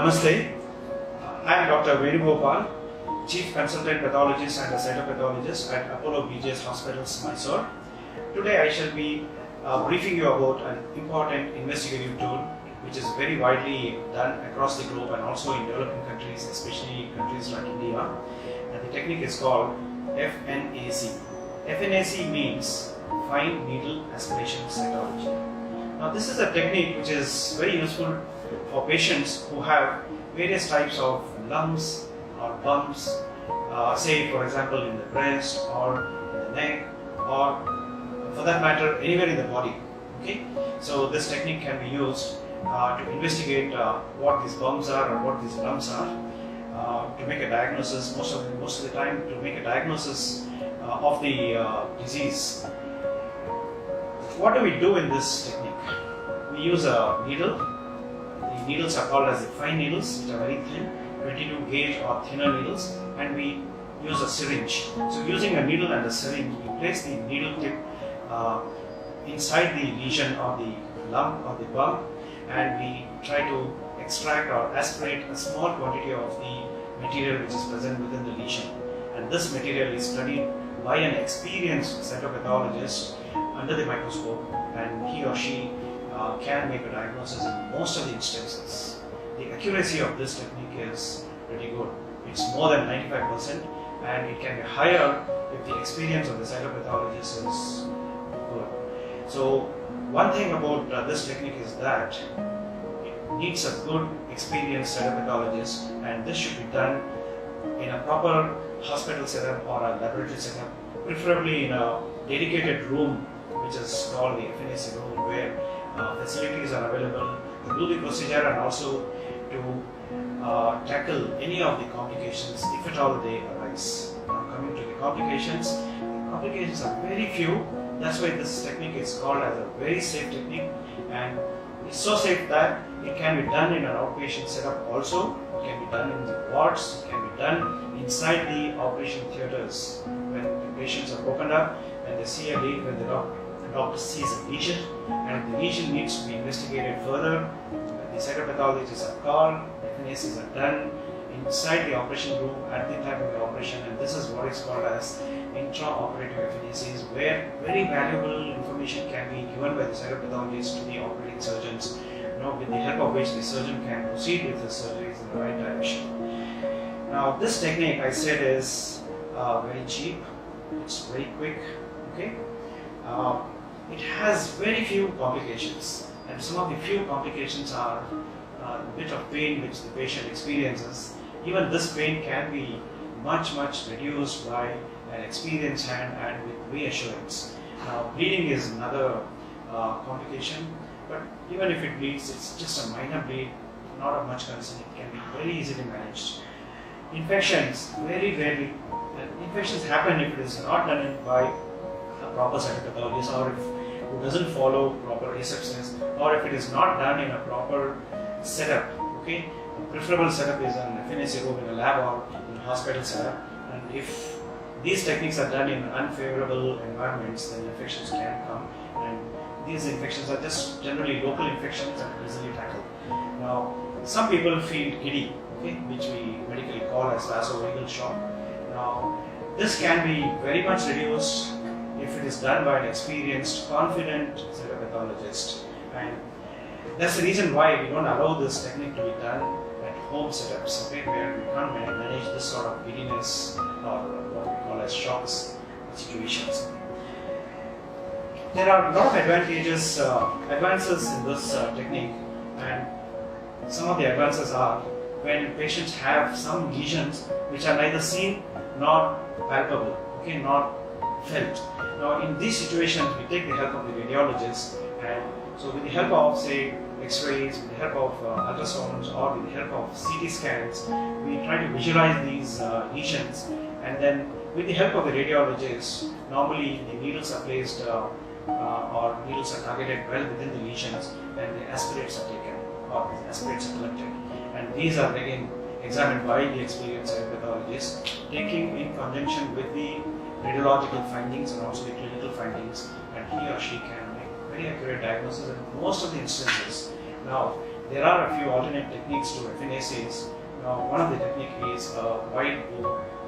Namaste. I am Dr. Venugopal, Chief Consultant Pathologist and a Cytopathologist at Apollo BJ's Hospitals, Mysuru. Today I shall be briefing you about an important investigative tool which is very widely done across the globe and also in developing countries, especially countries like India. And the technique is called FNAC. FNAC means Fine Needle Aspiration Cytology. Now this is a technique which is very useful for patients who have various types of lumps or bumps, say for example in the breast or in the neck or for that matter anywhere in the body. Okay, so this technique can be used to investigate what these bumps are or what these lumps are, to make a diagnosis. Most of the time, to make a diagnosis of the disease. What do we do in this technique? We use a needle. The needles are called as the fine needles, which are very thin, 22 gauge or thinner needles, and we use a syringe. So using a needle and a syringe, we place the needle tip inside the lesion or the lump or the bump, and we try to extract or aspirate a small quantity of the material which is present within the lesion. And this material is studied by an experienced cytopathologist under the microscope, and he or she can make a diagnosis in most of the instances. The accuracy of this technique is pretty good. It's more than 95%, and it can be higher if the experience of the cytopathologist is good. So one thing about this technique is that it needs a good experienced cytopathologist, and this should be done in a proper hospital setup or a laboratory setup, preferably in a dedicated room which is called the FNAC room, where facilities are available to do the procedure and also to tackle any of the complications if at all they arise. Now coming to the complications are very few. That's why this technique is called as a very safe technique, and it's so safe that it can be done in an outpatient setup also. It can be done in the wards, it can be done inside the operation theatres when the patients are opened up and they see a lesion, when the doctor sees a lesion and the lesion needs to be investigated further. The cytopathologists are called, FNACs are done inside the operation room at the time of the operation, and this is what is called as intraoperative FNACs, where very valuable information can be given by the cytopathologist to the operating surgeons, with the help of which the surgeon can proceed with the surgeries in the right direction. Now this technique, I said, is very cheap, it's very quick, okay? It has very few complications, and some of the few complications are a bit of pain which the patient experiences. Even this pain can be much reduced by an experienced hand and with reassurance. Now bleeding is another complication, but even if it bleeds, it's just a minor bleed, not of much concern. It can be very easily managed. Infections, very rarely. Infections happen if it is not done by a proper cytopathologist, or if who doesn't follow proper asepsis, or if it is not done in a proper setup. Okay, a preferable setup is an FNAC room in a lab or in a hospital setup, and if these techniques are done in unfavorable environments, then infections can come, and these infections are just generally local infections and easily tackled. Now, some people feel giddy, okay, which we medically call as vasovagal shock. Now, this can be very much reduced if it is done by an experienced, confident cytopathologist, and that's the reason why we don't allow this technique to be done at home setups, okay, where we can't manage this sort of giddiness or what we call as shocks situations. There are a lot of advances in this technique, and some of the advances are when patients have some lesions which are neither seen nor palpable, okay, not felt. Now in these situations, we take the help of the radiologist, and so with the help of, say, X-rays, with the help of ultrasounds, or with the help of CT scans, we try to visualize these lesions, and then with the help of the radiologist, normally the needles are placed or needles are targeted well within the lesions, and the aspirates are taken or the aspirates are collected, and these are again examined by the experienced pathologist, taking in conjunction with the radiological findings and also the clinical findings, and he or she can make very accurate diagnosis in most of the instances. Now, there are a few alternate techniques to FNACs. Now, one of the technique is a wide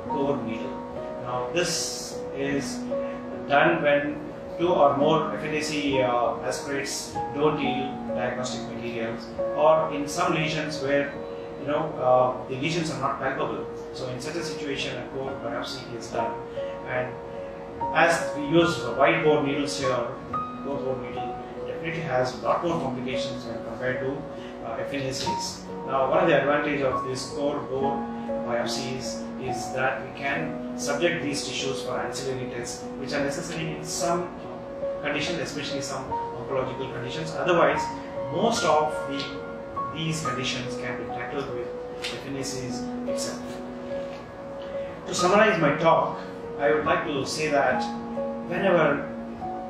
core needle. Now, this is done when 2 or more FNAC aspirates don't yield diagnostic materials, or in some lesions where the lesions are not palpable. So in such a situation, a core biopsy is done, and as we use wide bore needles here, core bore needle definitely has a lot more complications when compared to FNACs. Now, one of the advantages of this core bore biopsies is that we can subject these tissues for ancillary tests, which are necessary in some conditions, especially some oncological conditions. Otherwise, most of these conditions can be tackled with FNACs itself. To summarize my talk, I would like to say that whenever,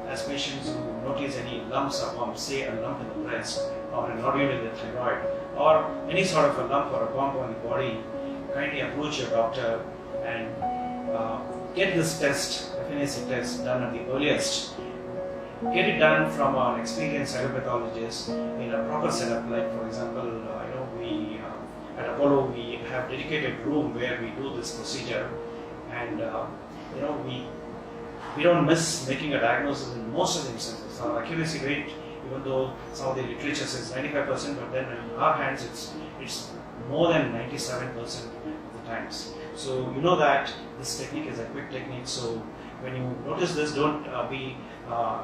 as patients who notice any lumps or bumps, say a lump in the breast or a nodule in the thyroid, or any sort of a lump or a bump on the body, kindly approach your doctor and get this test, FNAC test, done at the earliest. Get it done from an experienced cytopathologist in a proper setup. Like, for example, we at Apollo we have dedicated room where we do this procedure, and we don't miss making a diagnosis in most of the instances. Our accuracy rate, even though some of the literature says 95%, but then in our hands it's more than 97% of the times. So you know that this technique is a quick technique. So when you notice this, don't be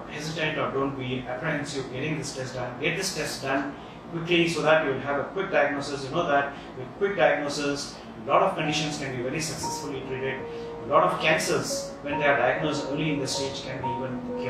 hesitant or don't be apprehensive getting this test done. Get this test done quickly so that you will have a quick diagnosis. You know that with quick diagnosis, a lot of conditions can be very successfully treated. A lot of cancers, when they are diagnosed early in the stage, can be even